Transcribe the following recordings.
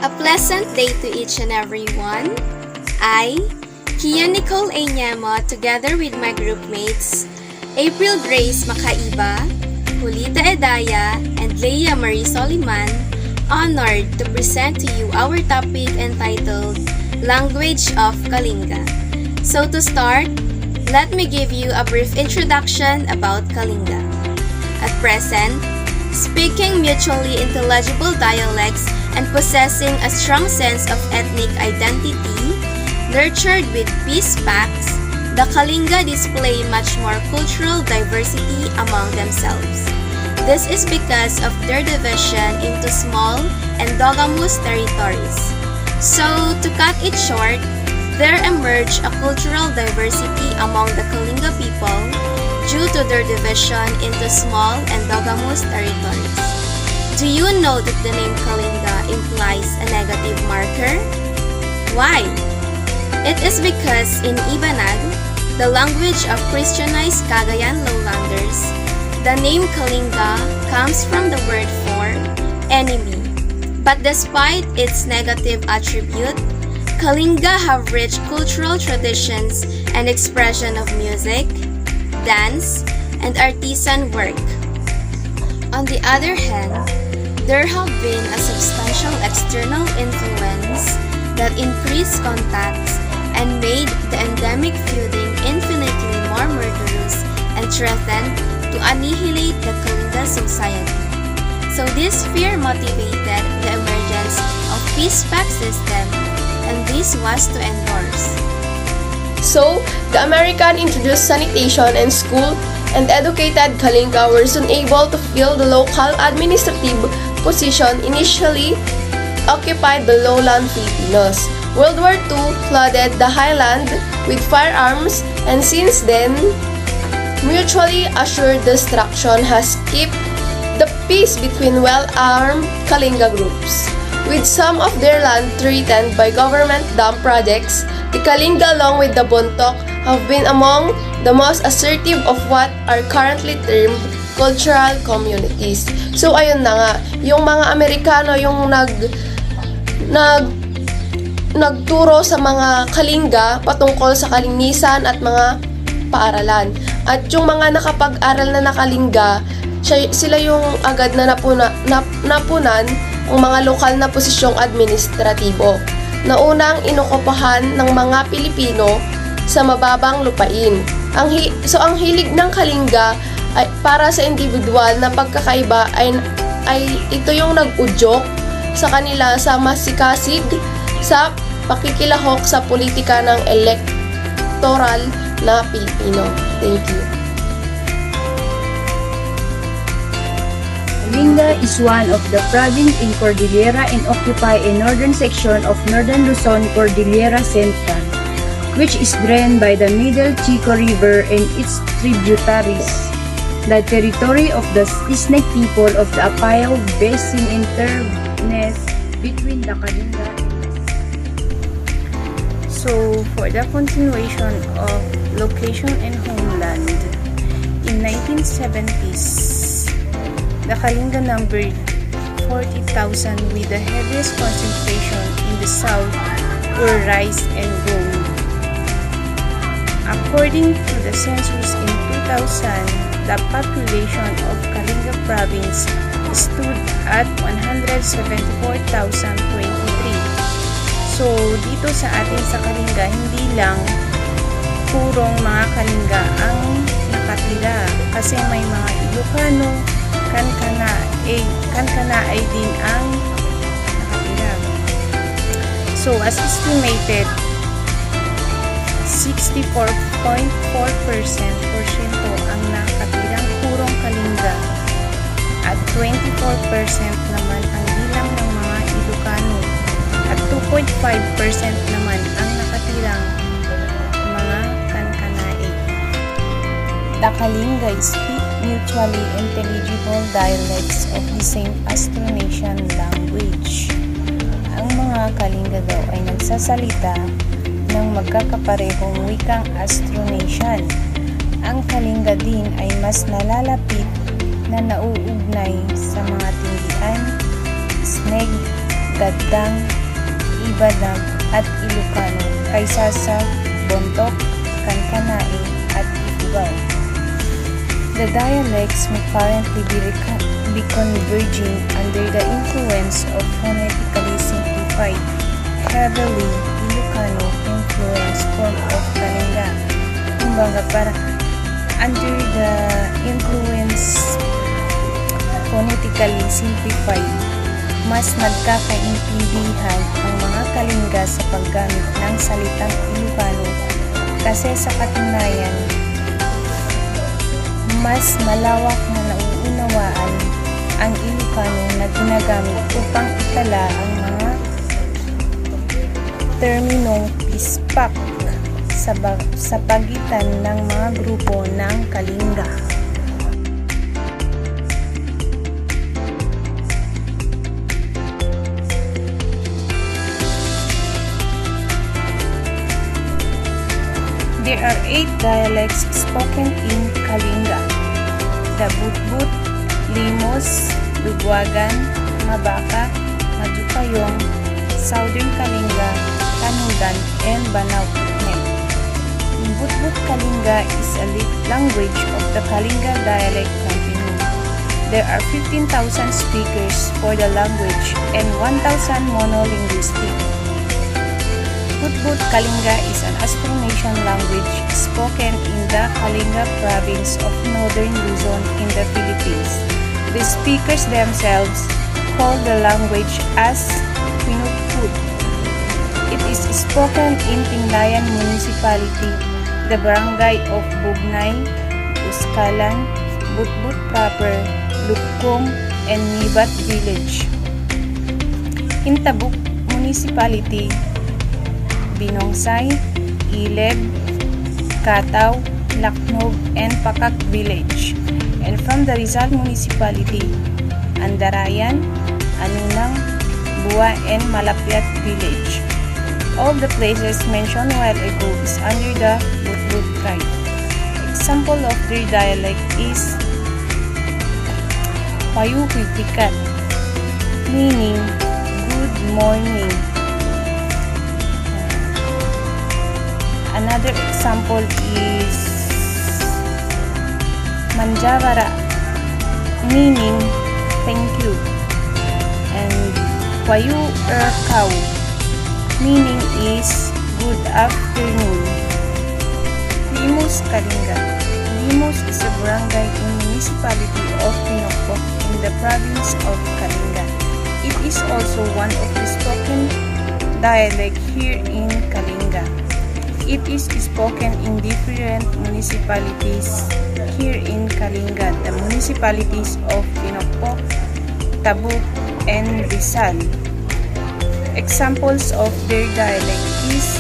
A pleasant day to each and every one. I, Kia Nicole Enyama, together with my group mates, April Grace Makaiba, Julita Edaya, and Leia Marie Soliman, honored to present to you our topic entitled Language of Kalinga. So to start, let me give you a brief introduction about Kalinga. At present, speaking mutually intelligible dialects and possessing a strong sense of ethnic identity, nurtured with peace pacts, the Kalinga display much more cultural diversity among themselves. This is because of their division into small endogamous territories. So, to cut it short, there emerged a cultural diversity among the Kalinga people due to their division into small endogamous territories. Do you know that the name Kalinga implies a negative marker? Why? It is because in Ibanag, the language of Christianized Cagayan lowlanders, the name Kalinga comes from the word for enemy. But despite its negative attribute, Kalinga have rich cultural traditions and expression of music, dance, and artisan work. On the other hand, there have been a substantial external influence that increased contacts and made the endemic feuding infinitely more murderous and threatened to annihilate the Kalinga society. So this fear motivated the emergence of peace pact system, and this was to endorse. So, the American introduced sanitation and school, and educated Kalinga were soon able to fill the local administrative position initially occupied the lowland Filipinos. World War II flooded the highland with firearms, and since then, mutually assured destruction has kept the peace between well-armed Kalinga groups. With some of their land threatened by government dam projects, the Kalinga along with the Bontoc have been among the most assertive of what are currently termed cultural communities. So ayun na nga, yung mga Amerikano yung nagturo sa mga Kalinga patungkol sa kalinisan at mga paaralan. At yung mga nakapag-aral na Kalinga, sila yung agad na napunan ang mga lokal na posisyong administratibo na unang inokupahan ng mga Pilipino sa mababang lupain. Ang hilig ng Kalinga ay para sa individual na pagkakaiba ay ito yung nag-udyok sa kanila sa masikasig sa pakikilahok sa politika ng electoral na Pilipino. Thank you. Kalinga is one of the province in Cordillera and occupy a northern section of northern Luzon Cordillera Central, which is drained by the Middle Chico River and its tributaries. The territory of the Isneg people of the Apayao Basin intervenes between the Kalinga and So, for the continuation of location and homeland, in 1970s, the Kalinga numbered 40,000 with the heaviest concentration in the south were rice and gold. According to the census in 2000, the population of Kalinga province stood at 174,023. So, dito sa atin sa Kalinga, hindi lang purong mga Kalinga ang nakatira kasi may mga Ilocano, Kankanaay din ang nakatira. So, as estimated, 64.4% ang nakatirang purong Kalinga at 24% naman ang bilang ng mga Ilocano at 2.5% naman ang nakatirang mga Kankanaay. The Kalinga speak mutually intelligible dialects of the same Austronesian language. Ang mga Kalinga daw ay nagsasalita ng magkakaparehong wikang Austronesian. Ang Kalinga din ay mas nalalapit na nauugnay sa mga tindian, Isneg, Gaddang, Ibanag at Ilocano kaysa sa Bontoc, Kankanae at Ifugao. The dialects may currently be converging under the influence of phonetically simplified, heavily Ilocano influence form of Kalinga. Kumbaga para under the influence phonetically simplified, mas nagkakaintindihan ang mga Kalinga sa paggamit ng salitang Ilocano kasi sa katunayan, mas malawak na nauunawaan ang Ilocano na ginagamit upang itala ang mga terminong pispak sa pagitan ng mga grupo ng Kalinga. There are 8 dialects spoken in Kalinga: the Butbut, Limos, Lubwagan, Mabaka, Madukayong, Southern Kalinga, Tanugan, and Banao-Putnam. Butbut Kalinga is a language of the Kalinga dialect continuum. There are 15,000 speakers for the language and 1,000 monolinguistic. Butbut Kalinga is an Austronesian language spoken in the Kalinga province of Northern Luzon in the Philippines. The speakers themselves call the language as Pinutput. It is spoken in Tinglayan Municipality, the barangay of Bugnay, Uskalan, Butbut proper, Lukong, and Nibat village. In Tabuk Municipality, Binongsay, Ileb, Kataw, Laknog, and Pakak village. And from the Rizal Municipality, Andarayan, Anunang, Bua, and Malapiat village. All the places mentioned a while ago is under the Butbut tribe. Example of their dialect is Payuhitikat, meaning good morning. Another example is Manjavara, meaning thank you. And Wayu Erkaw, meaning is good afternoon. Limos Kalinga. Limos is a barangay in municipality of Pinokpok in the province of Kalinga. It is also one of the spoken dialect here in Kalinga. It is spoken in different municipalities here in Kalinga, the municipalities of Pinokpok, Tabuk, and Rizal. Examples of their dialect is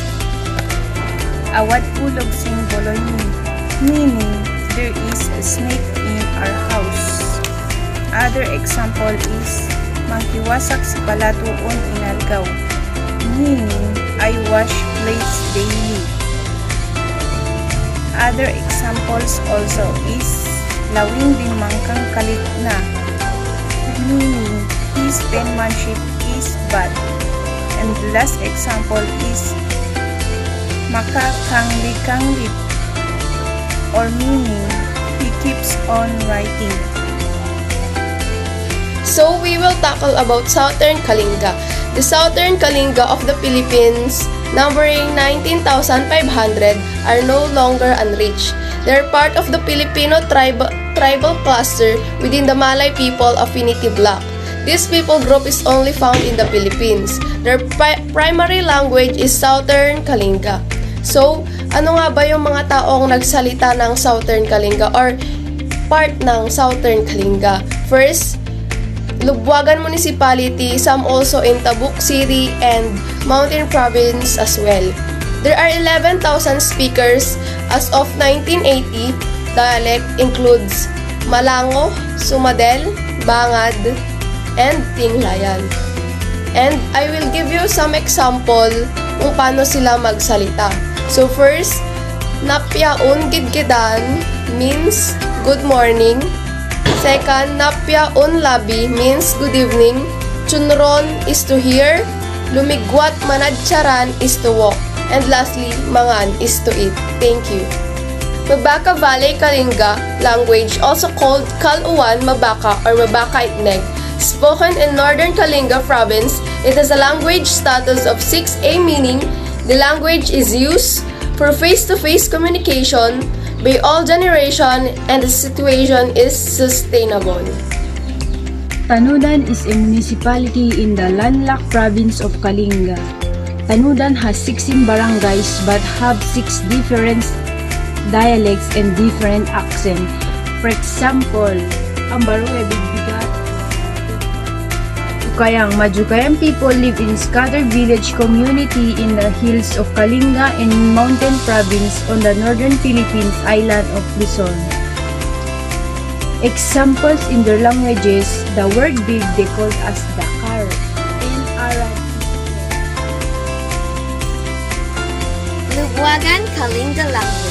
Awad Ulog Sing Boloyni, meaning there is a snake in our house. Other example is Mangkiwasak si Palatuon Inalgaw, meaning I wash plates daily. Other examples also is Lawing din mangkang kalit na, meaning his penmanship is bad. And the last example is Makakangli-kanglit, or meaning he keeps on writing. So we will tackle about Southern Kalinga. The Southern Kalinga of the Philippines, numbering 19,500, are no longer unreached. They are part of the Filipino tribal cluster within the Malay People Affinity Bloc. This people group is only found in the Philippines. Their primary language is Southern Kalinga. So, ano nga ba yung mga taong nagsalita ng Southern Kalinga or part ng Southern Kalinga? First, Lubwagan Municipality, some also in Tabuk City and Mountain Province as well. There are 11,000 speakers as of 1980. Dialect includes Malango, Sumadel, Bangad, and Tinglayan. And I will give you some example kung paano sila magsalita. So first, Napyaun Gidgidan means good morning. Second, Napyaun Labi means good evening. Chunron is to hear. Lumigwat manadcharan is to walk. And lastly, mangan is to eat. Thank you. Mabaka Valley Kalinga language, also called Kaluan Mabaka or Mabaka Itneg, spoken in Northern Kalinga province. It has a language status of 6A, meaning the language is used for face-to-face communication by all generation and the situation is sustainable. Tanudan is a municipality in the landlocked province of Kalinga. Tanudan has 16 barangays but have 6 different dialects and different accents. For example, ang Baroe Bigbigat, Ukayang Majukayang people live in scattered village community in the hills of Kalinga and Mountain Province on the northern Philippines island of Luzon. Examples in their languages, the word big they called as Dakar and Arad. Lubuagan Kalinga language.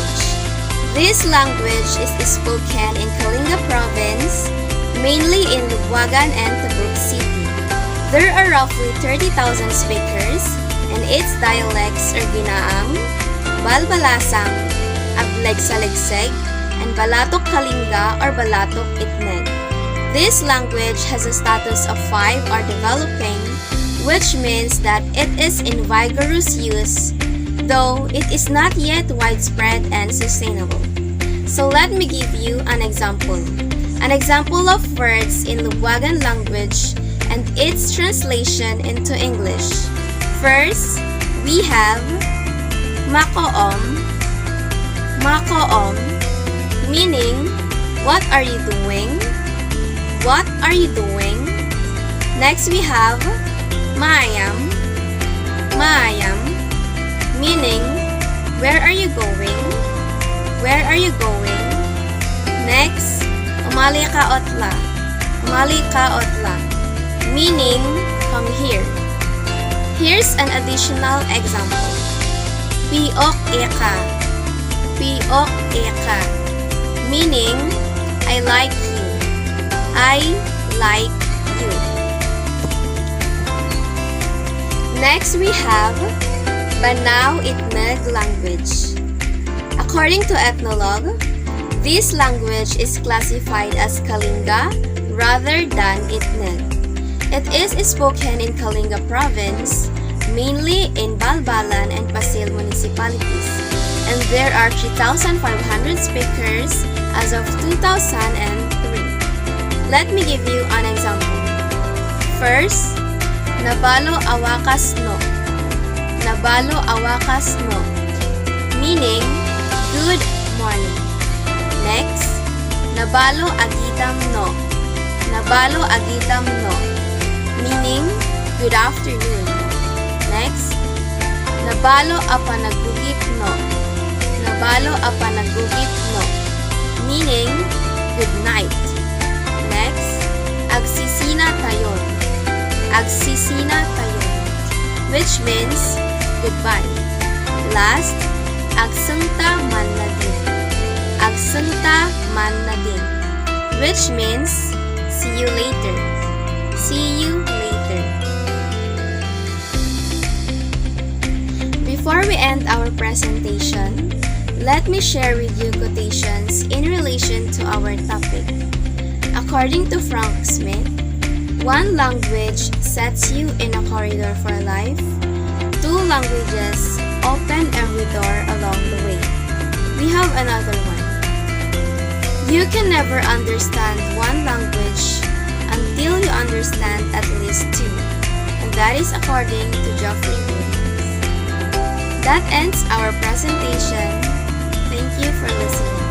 This language is spoken in Kalinga province, mainly in Lubuagan and Tabuk City. There are roughly 30,000 speakers, and its dialects are Ginaang, Balbalasang, Ableg-Saligseg, and Balatok Kalinga or Balatok Itneg. This language has a status of 5 are developing, which means that it is in vigorous use, though it is not yet widespread and sustainable. So let me give you an example. An example of words in Lubuagan language and its translation into English. First, we have Makoom. Makoom, meaning, what are you doing? What are you doing? Next, we have Maayam. Maayam, meaning, where are you going? Where are you going? Next, umali ka otla. Umali ka otla, meaning, come here. Here's an additional example. Piok eka. Piok eka, meaning, I like you. I like you. Next, we have Banaw Itneg language. According to Ethnologue, this language is classified as Kalinga rather than Itneg. It is spoken in Kalinga province, mainly in Balbalan and Pasil municipalities, and there are 3,500 speakers as of 2003. Let me give you an example. First, Nabalo awakas no. Nabalo awakas no, meaning good morning. Next, Nabalo agitam no. Nabalo agitam no, meaning good afternoon. Next, Nabalo apanagugip no. Nabalo apanagugip no, meaning good night. Next, Agsisina tayon. Agsisina tayon, which means goodbye. Last, Agsunta man na din. Agsunta man na din, which means see you later. See you later. Before we end our presentation, let me share with you quotations in relation to our topic. According to Frank Smith, one language sets you in a corridor for life. 2 languages open every door along the way. We have another one. You can never understand one language until you understand at least 2. And that is according to Geoffrey Williams. That ends our presentation. Thank you for listening.